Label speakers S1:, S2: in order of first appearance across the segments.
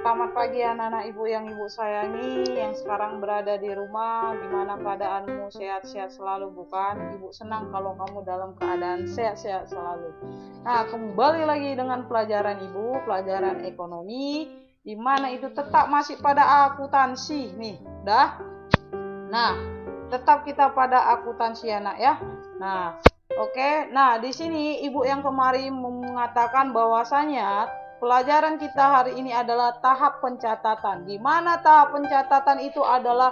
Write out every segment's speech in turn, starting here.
S1: Selamat pagi anak-anak ibu yang ibu sayangi, yang sekarang berada di rumah. Gimana keadaanmu? Sehat-sehat selalu bukan? Ibu senang kalau kamu dalam keadaan sehat-sehat selalu. Nah, kembali lagi dengan pelajaran ibu, pelajaran ekonomi, di mana itu tetap masih pada akuntansi nih, dah. Nah, tetap kita pada akuntansi anak ya. Nah, oke. Nah, di sini ibu yang kemarin mengatakan bahwasanya pelajaran kita hari ini adalah tahap pencatatan. Di mana tahap pencatatan itu adalah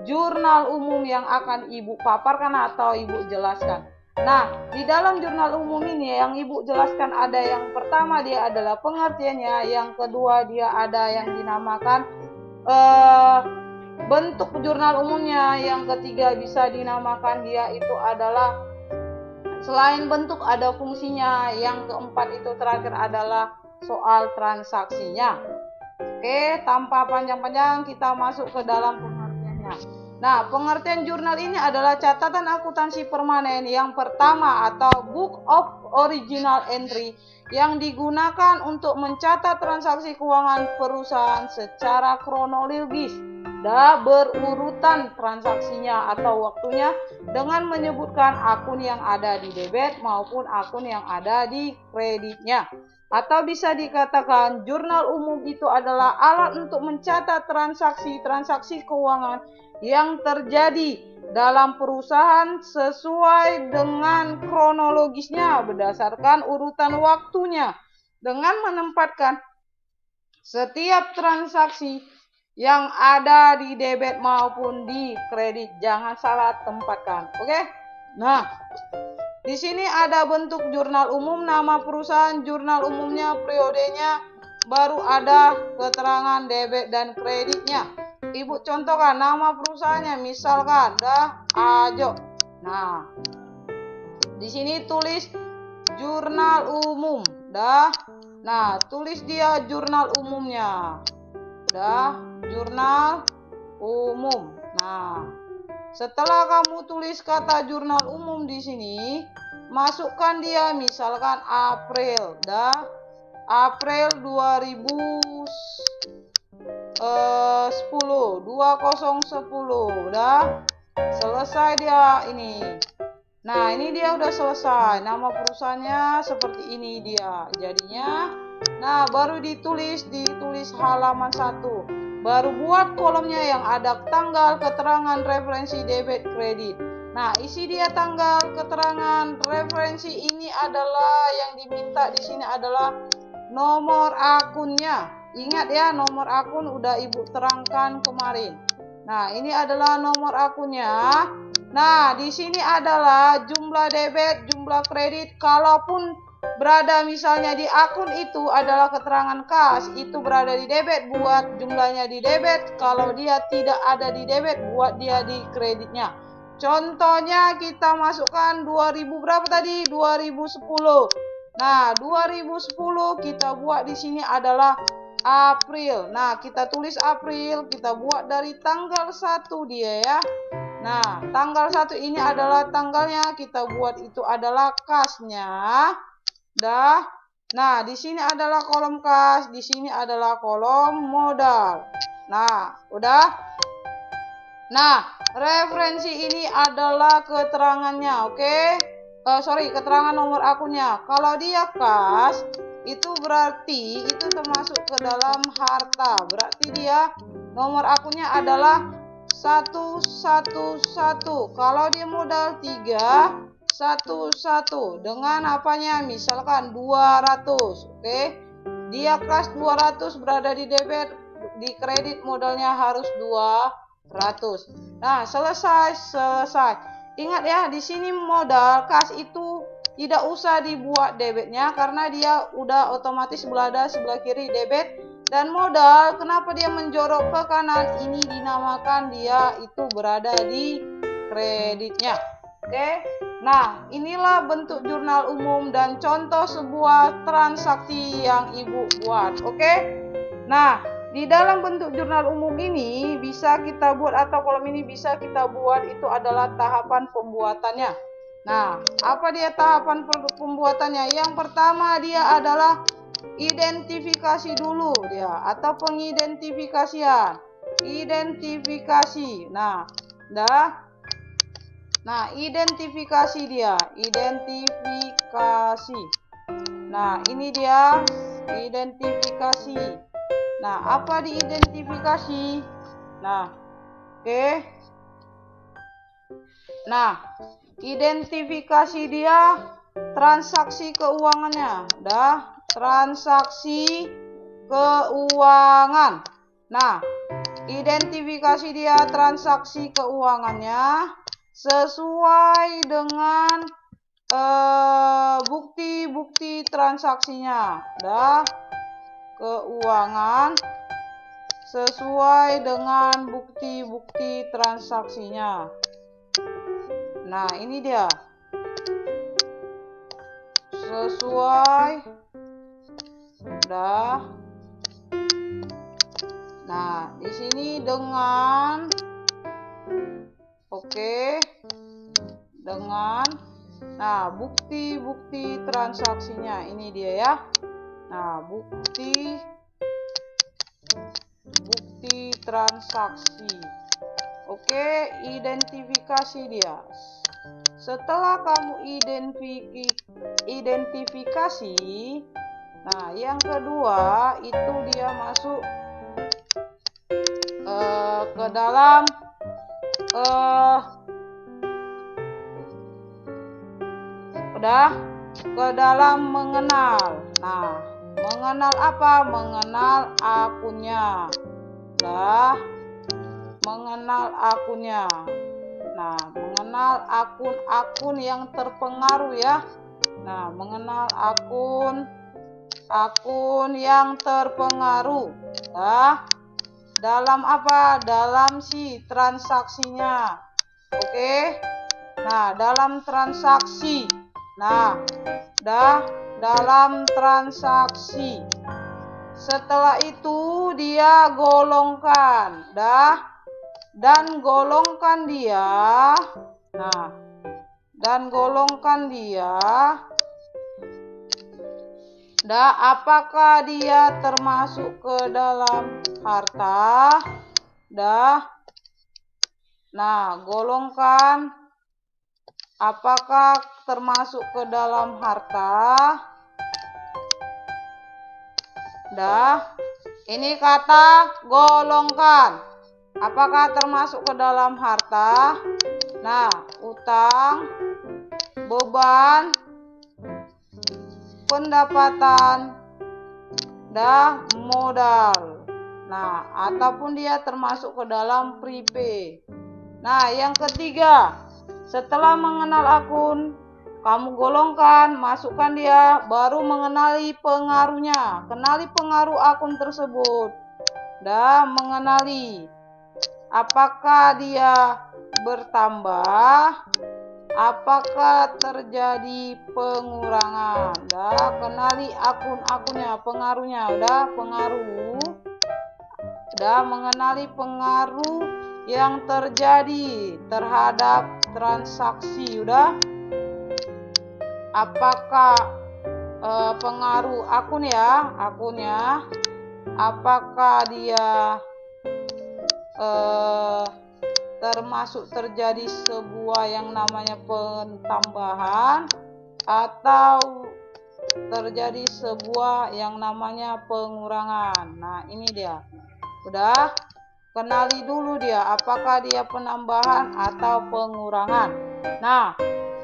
S1: jurnal umum yang akan ibu paparkan atau ibu jelaskan. Nah, di dalam jurnal umum ini yang ibu jelaskan ada yang pertama dia adalah pengertiannya, yang kedua dia ada yang dinamakan bentuk jurnal umumnya, yang ketiga bisa dinamakan dia itu adalah selain bentuk ada fungsinya, yang keempat itu terakhir adalah soal transaksinya. Oke, tanpa panjang-panjang kita masuk ke dalam pengertiannya. Nah, pengertian jurnal ini adalah catatan akuntansi permanen yang pertama atau Book of Original Entry yang digunakan untuk mencatat transaksi keuangan perusahaan secara kronologis dan berurutan transaksinya atau waktunya dengan menyebutkan akun yang ada di debit maupun akun yang ada di kreditnya. Atau bisa dikatakan jurnal umum itu adalah alat untuk mencatat transaksi-transaksi keuangan yang terjadi dalam perusahaan sesuai dengan kronologisnya berdasarkan urutan waktunya dengan menempatkan setiap transaksi yang ada di debit maupun di kredit. Jangan salah tempatkan. Oke? Nah, di sini ada bentuk jurnal umum, nama perusahaan, jurnal umumnya, periodenya, baru ada keterangan debit dan kreditnya. Ibu contohkan nama perusahaannya, misalkan Ajo. Nah, di sini tulis jurnal umum, Nah, tulis dia jurnal umumnya. Jurnal umum. Nah, setelah kamu tulis kata jurnal umum di sini, masukkan dia misalkan April, April 2010, selesai dia ini. Nah, ini dia udah selesai. Nama perusahaannya seperti ini dia. Jadinya, nah baru ditulis halaman 1. Baru buat kolomnya yang ada tanggal, keterangan, referensi, debit, kredit. Nah, isi dia tanggal, keterangan, referensi ini adalah yang diminta di sini adalah nomor akunnya. Ingat ya, nomor akun udah ibu terangkan kemarin. Nah, ini adalah nomor akunnya. Nah, di sini adalah jumlah debit, jumlah kredit. Kalaupun berada misalnya di akun itu adalah keterangan kas, itu berada di debit, buat jumlahnya di debit. Kalau dia tidak ada di debit, buat dia di kreditnya. Contohnya kita masukkan 2000 berapa tadi? 2010. Nah, 2010 kita buat di sini adalah April. Nah, kita tulis April, kita buat dari tanggal 1 dia ya. Nah, tanggal 1 ini adalah tanggalnya, kita buat itu adalah kasnya. Nah, di sini adalah kolom kas, di sini adalah kolom modal. Nah, udah. Nah, referensi ini adalah keterangannya, oke? Keterangan nomor akunnya. Kalau dia kas, itu berarti itu termasuk ke dalam harta. Berarti dia nomor akunnya adalah 111. Kalau dia modal 311 dengan apanya? Misalkan 200, oke? Dia kas 200 berada di debit, di kredit modalnya harus 200. Nah, selesai. Ingat ya, di sini modal kas itu tidak usah dibuat debitnya karena dia udah otomatis berada sebelah kiri debit. Dan modal, kenapa dia menjorok ke kanan? Ini dinamakan dia itu berada di kreditnya. Oke. Nah, inilah bentuk jurnal umum dan contoh sebuah transaksi yang ibu buat. Oke. Nah, di dalam bentuk jurnal umum ini bisa kita buat atau kolom ini bisa kita buat itu adalah tahapan pembuatannya. Nah, apa dia tahapan pembuatannya? Yang pertama dia adalah identifikasi dulu dia atau pengidentifikasian. Identifikasi. Nah, identifikasi dia, identifikasi. Nah, ini dia identifikasi. Nah, apa diidentifikasi? Nah, oke. Nah, identifikasi dia transaksi keuangannya. Transaksi keuangan. Nah, identifikasi dia transaksi keuangannya sesuai dengan bukti-bukti transaksinya. Keuangan sesuai dengan bukti-bukti transaksinya. Nah, ini dia. Sesuai. Nah, di sini dengan dengan bukti-bukti transaksinya. Ini dia ya. Nah, bukti transaksi. Oke, identifikasi dia. Setelah kamu identifikasi, nah yang kedua itu dia masuk ke dalam ke dalam mengenal. Nah, mengenal apa? Mengenal akunnya. Mengenal akunnya. Nah, mengenal akun-akun yang terpengaruh ya. Nah, mengenal akun yang terpengaruh. Dalam apa? Dalam si transaksinya. Oke. Nah, dalam transaksi. Nah, dalam transaksi. Setelah itu dia golongkan. Dan golongkan dia. Nah, dan golongkan dia. Apakah dia termasuk ke dalam harta? Nah, golongkan apakah termasuk ke dalam harta? Ini kata golongkan. Apakah termasuk ke dalam harta? Nah, utang, beban, pendapatan, modal. Nah, ataupun dia termasuk ke dalam prepay. Nah, yang ketiga, setelah mengenal akun, kamu golongkan, masukkan dia, baru mengenali pengaruhnya. Kenali pengaruh akun tersebut. Mengenali apakah dia bertambah, apakah terjadi pengurangan. Kenali akun-akunnya, pengaruhnya. Pengaruh. Mengenali pengaruh yang terjadi terhadap transaksi. Apakah pengaruh akunnya, apakah dia termasuk terjadi sebuah yang namanya penambahan atau terjadi sebuah yang namanya pengurangan. Nah, ini dia. Udah, kenali dulu dia apakah dia penambahan atau pengurangan. Nah,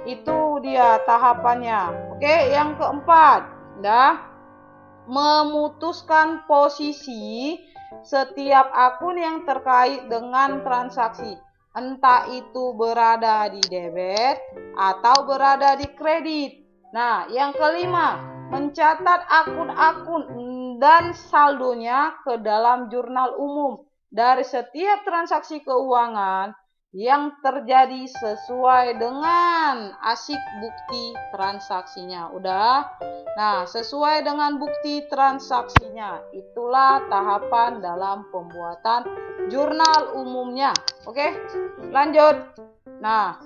S1: itu dia tahapannya. Oke, yang keempat, memutuskan posisi setiap akun yang terkait dengan transaksi, entah itu berada di debit atau berada di kredit. Nah, yang kelima, mencatat akun-akun dan saldonya ke dalam jurnal umum dari setiap transaksi keuangan yang terjadi sesuai dengan asik bukti transaksinya. Udah? Nah, sesuai dengan bukti transaksinya. Itulah tahapan dalam pembuatan jurnal umumnya. Oke? Lanjut. Nah,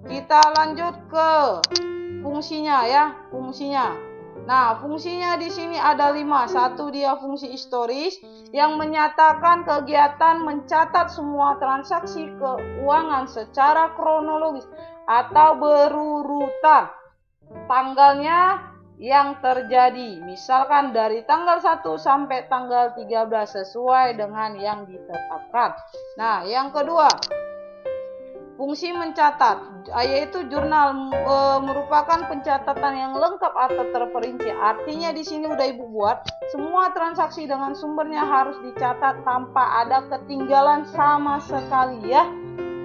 S1: kita lanjut ke fungsinya ya, fungsinya. Nah, fungsinya di sini ada 5. Satu, dia fungsi historis yang menyatakan kegiatan mencatat semua transaksi keuangan secara kronologis atau berurutan tanggalnya yang terjadi. Misalkan dari tanggal 1 sampai tanggal 13 sesuai dengan yang ditetapkan. Nah, yang kedua, fungsi mencatat, yaitu jurnal merupakan pencatatan yang lengkap atau terperinci. Artinya di sini udah Ibu buat, semua transaksi dengan sumbernya harus dicatat tanpa ada ketinggalan sama sekali ya.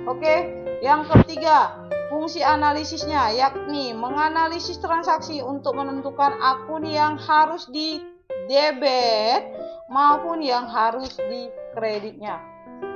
S1: Oke, yang ketiga, fungsi analisisnya, yakni menganalisis transaksi untuk menentukan akun yang harus di debit maupun yang harus di kreditnya.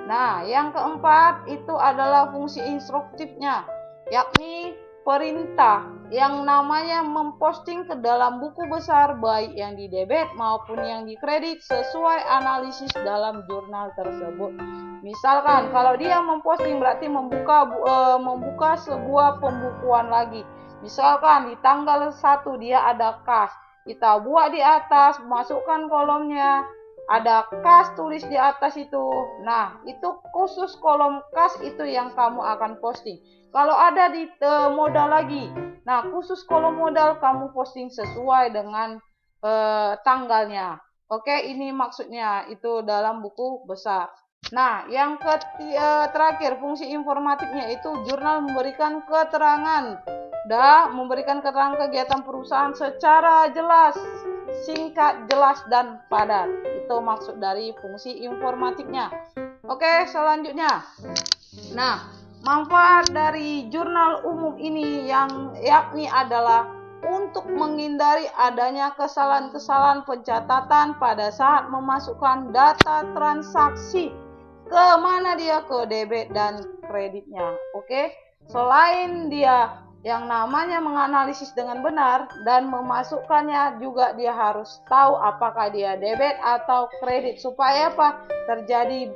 S1: Nah, yang keempat itu adalah fungsi instruktifnya, yakni perintah yang namanya memposting ke dalam buku besar baik yang di debit maupun yang di kredit sesuai analisis dalam jurnal tersebut. Misalkan kalau dia memposting berarti membuka sebuah pembukuan lagi. Misalkan di tanggal 1 dia ada kas, kita buat di atas, masukkan kolomnya, ada kas tulis di atas itu. Nah, itu khusus kolom kas itu yang kamu akan posting. Kalau ada di modal lagi, nah khusus kolom modal kamu posting sesuai dengan tanggalnya. Oke, ini maksudnya itu dalam buku besar. Nah, yang terakhir fungsi informatifnya itu jurnal memberikan keterangan kegiatan perusahaan secara jelas, singkat, jelas, dan padat. Itu maksud dari fungsi informatifnya. Oke, selanjutnya. Nah, manfaat dari jurnal umum ini yakni adalah untuk menghindari adanya kesalahan-kesalahan pencatatan pada saat memasukkan data transaksi ke mana dia, ke debit dan kreditnya. Oke, selain dia yang namanya menganalisis dengan benar dan memasukkannya, juga dia harus tahu apakah dia debit atau kredit supaya apa terjadi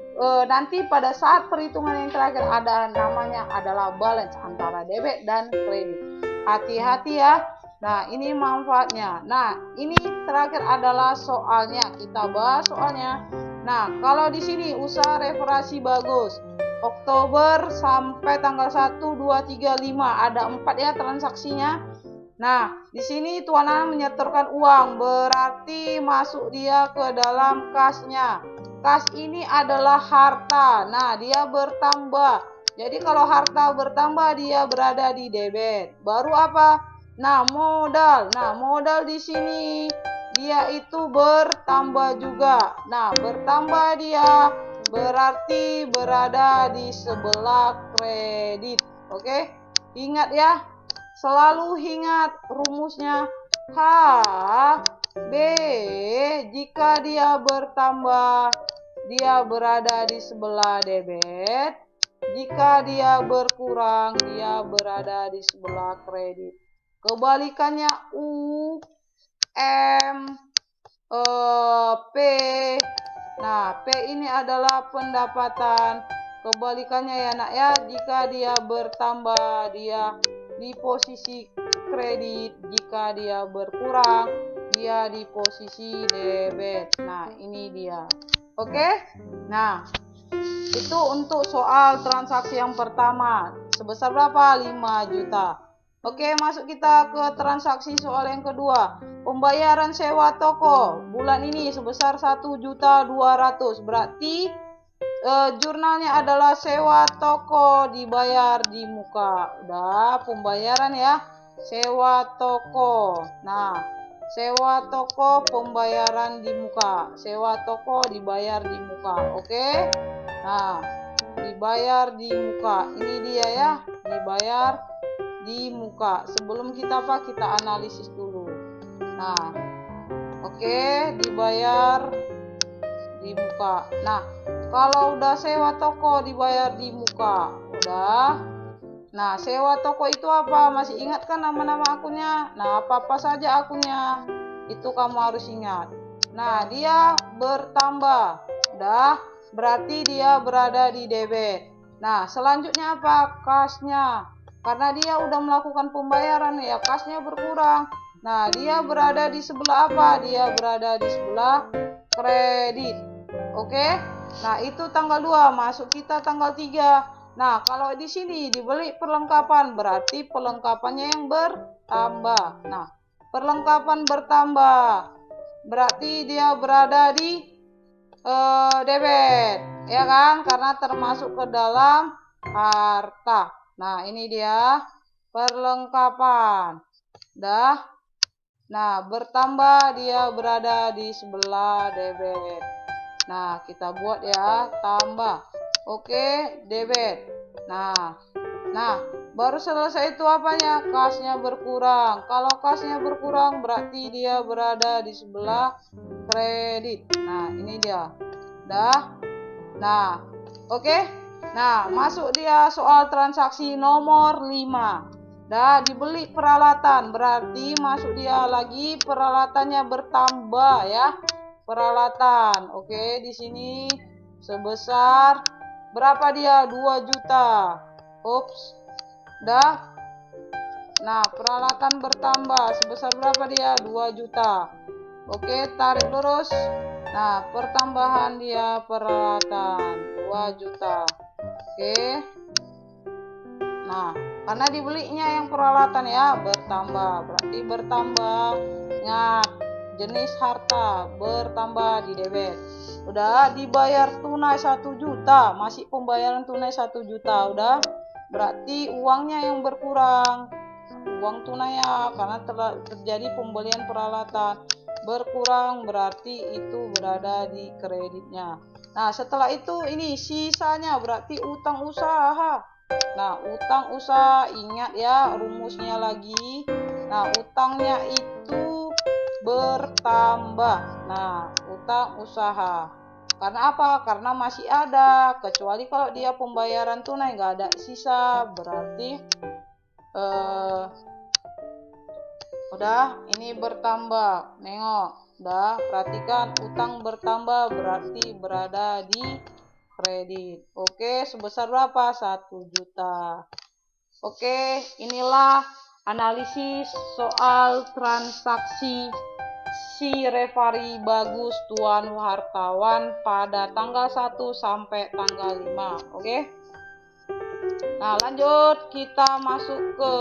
S1: nanti pada saat perhitungan yang terakhir ada namanya adalah balance antara debit dan kredit. Hati-hati ya. Nah, ini manfaatnya. Nah, ini terakhir adalah soalnya. Kita bahas soalnya. Nah, kalau di sini usaha referensi bagus. Oktober sampai tanggal 1, 2, 3, 5 ada 4 ya transaksinya. Nah, di sini Tuan Ana menyetorkan uang, berarti masuk dia ke dalam kasnya. Kas ini adalah harta. Nah, dia bertambah. Jadi kalau harta bertambah dia berada di debit. Baru apa? Nah, modal. Nah, modal di sini dia itu bertambah juga. Nah, bertambah dia berarti berada di sebelah kredit. Oke, ingat ya, selalu ingat rumusnya H B. Jika dia bertambah dia berada di sebelah debit, jika dia berkurang dia berada di sebelah kredit. Kebalikannya U M P. Nah, P ini adalah pendapatan. Kebalikannya ya nak ya, jika dia bertambah dia di posisi kredit, jika dia berkurang dia di posisi debit. Nah, ini dia. Oke? Nah, itu untuk soal transaksi yang pertama. Sebesar berapa? 5 juta. Oke, masuk kita ke transaksi soal yang kedua. Pembayaran sewa toko bulan ini sebesar 1.200.000. Berarti jurnalnya adalah sewa toko dibayar di muka. Udah, pembayaran ya. Sewa toko. Nah, sewa toko pembayaran di muka. Sewa toko dibayar di muka. Oke? Nah, dibayar di muka. Ini dia ya, dibayar di muka. Sebelum kita analisis dulu. Nah, oke, dibayar di muka. Nah, kalau udah sewa toko dibayar di muka, udah. Nah, sewa toko itu apa? Masih ingat kan nama-nama akunnya? Nah, apa-apa saja akunnya itu kamu harus ingat. Nah, dia bertambah, udah, berarti dia berada di debit. Nah, selanjutnya apa? Kasnya. Karena dia udah melakukan pembayaran ya, kasnya berkurang. Nah, dia berada di sebelah apa? Dia berada di sebelah kredit. Oke? Nah, itu tanggal 2, masuk kita tanggal 3. Nah, kalau di sini dibeli perlengkapan, berarti perlengkapannya yang bertambah. Nah, perlengkapan bertambah, berarti dia berada di debit, ya kan? Karena termasuk ke dalam harta. Nah, ini dia perlengkapan. Dah. Nah, bertambah dia berada di sebelah debit. Nah, kita buat ya, tambah. Oke, debit. Nah, baru selesai itu apanya? Kasnya berkurang. Kalau kasnya berkurang berarti dia berada di sebelah kredit. Nah, ini dia. Dah. Nah, oke. Nah, masuk dia soal transaksi nomor 5. Dah, dibeli peralatan, berarti masuk dia lagi peralatannya bertambah ya. Peralatan. Oke, di sini sebesar berapa dia? 2 juta. Ups. Dah. Nah, peralatan bertambah sebesar berapa dia? 2 juta. Oke, tarik lurus. Nah, pertambahan dia peralatan 2 juta. Oke. Nah, karena dibelinya yang peralatan ya, bertambah. Berarti bertambah. Ingat, jenis harta bertambah di debit. Udah dibayar tunai 1 juta, masih pembayaran tunai 1 juta. Udah, berarti uangnya yang berkurang. Uang tunai ya, karena terjadi pembelian peralatan. Berkurang berarti itu berada di kreditnya. Nah, setelah itu ini sisanya berarti utang usaha. Nah, utang usaha, ingat ya rumusnya lagi. Nah, utangnya itu bertambah. Nah, utang usaha. Karena apa? Karena masih ada. Kecuali kalau dia pembayaran tunai nggak ada sisa, berarti udah ini bertambah. Nengok, udah perhatikan utang bertambah berarti berada di kredit. Oke, sebesar berapa? 1 juta. Oke, inilah analisis soal transaksi si Revari Bagus Tuan Wartawan pada tanggal 1 sampai tanggal 5. Oke. Nah, lanjut kita masuk ke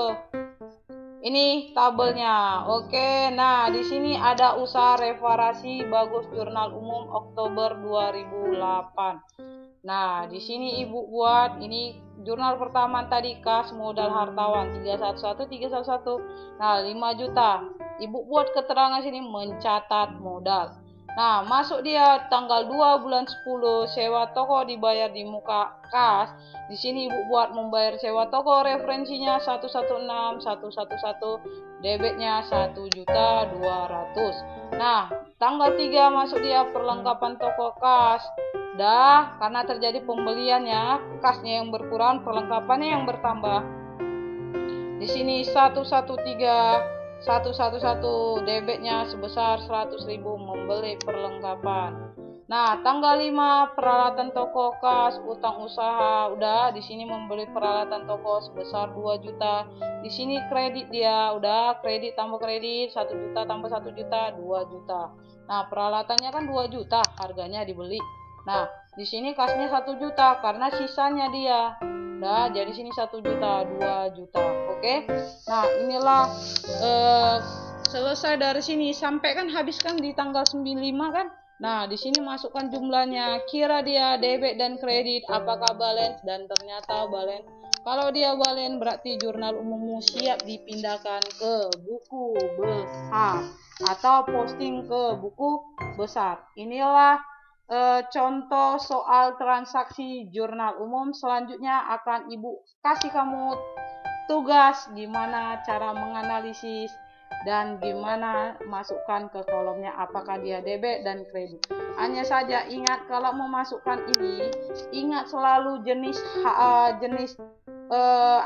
S1: ini tabelnya. Oke, nah di sini ada usaha reparasi Bagus Jurnal Umum Oktober 2008. Nah, di sini Ibu buat ini jurnal pertama tadi kas modal hartawan 311. Nah, 5 juta. Ibu buat keterangan sini mencatat modal. Nah, masuk dia tanggal 2 bulan 10 sewa toko dibayar di muka kas. Di sini Ibu buat membayar sewa toko referensinya 116.111, debitnya 1.200.000. Nah, tanggal 3 masuk dia perlengkapan toko kas. Dah, karena terjadi pembeliannya, kasnya yang berkurang, perlengkapannya yang bertambah. Di sini 113.111, debitnya sebesar 100.000 membeli perlengkapan. Nah, tanggal 5 peralatan toko kas utang usaha. Udah, di sini membeli peralatan toko sebesar 2 juta. Di sini kredit dia, udah kredit tambah kredit 1 juta tambah 1 juta 2 juta. Nah, peralatannya kan 2 juta harganya dibeli. Nah, di sini kasnya 1 juta karena sisanya dia. Nah, jadi sini 1 juta, 2 juta. Oke. Nah, inilah selesai dari sini. Sampai kan habiskan di tanggal 95 kan? Nah, di sini masukkan jumlahnya. Kira dia debit dan kredit, apakah balance, dan ternyata balance. Kalau dia balance berarti jurnal umummu siap dipindahkan ke buku besar atau posting ke buku besar. Inilah contoh soal transaksi jurnal umum. Selanjutnya akan Ibu kasih kamu tugas gimana cara menganalisis dan gimana masukkan ke kolomnya apakah dia debit dan kredit. Hanya saja ingat kalau memasukkan ini, ingat selalu jenis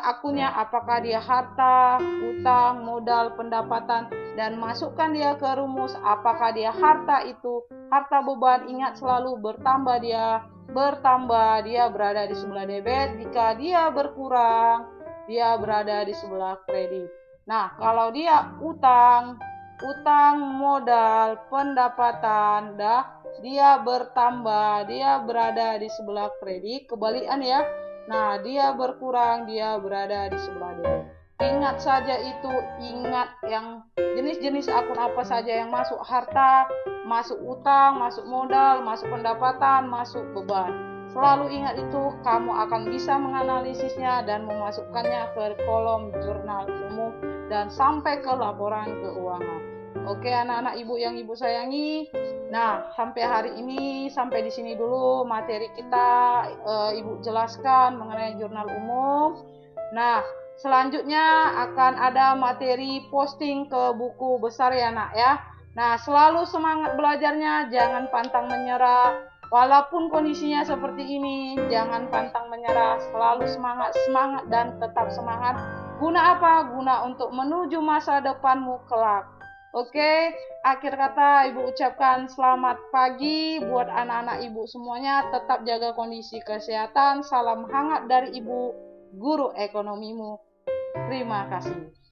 S1: akunnya, apakah dia harta, utang, modal, pendapatan, dan masukkan dia ke rumus apakah dia harta itu harta beban. Ingat selalu bertambah dia berada di sebelah debit, jika dia berkurang dia berada di sebelah kredit. Nah, kalau dia utang modal, pendapatan, dia bertambah, dia berada di sebelah kredit, kebalikan ya. Nah, dia berkurang, dia berada di sebelah debit. Ingat saja itu, ingat yang jenis-jenis akun apa saja yang masuk harta, masuk utang, masuk modal, masuk pendapatan, masuk beban. Selalu ingat itu, kamu akan bisa menganalisisnya dan memasukkannya ke kolom jurnal umum dan sampai ke laporan keuangan. Oke anak-anak ibu yang ibu sayangi. Nah, sampai hari ini sampai di sini dulu materi kita, ibu jelaskan mengenai jurnal umum. Nah, selanjutnya akan ada materi posting ke buku besar ya nak ya. Nah, selalu semangat belajarnya, jangan pantang menyerah. Walaupun kondisinya seperti ini, jangan pantang menyerah, selalu semangat dan tetap semangat. Guna apa? Guna untuk menuju masa depanmu kelak. Oke, akhir kata ibu ucapkan selamat pagi buat anak-anak ibu semuanya. Tetap jaga kondisi kesehatan. Salam hangat dari ibu, guru ekonomimu. Terima kasih.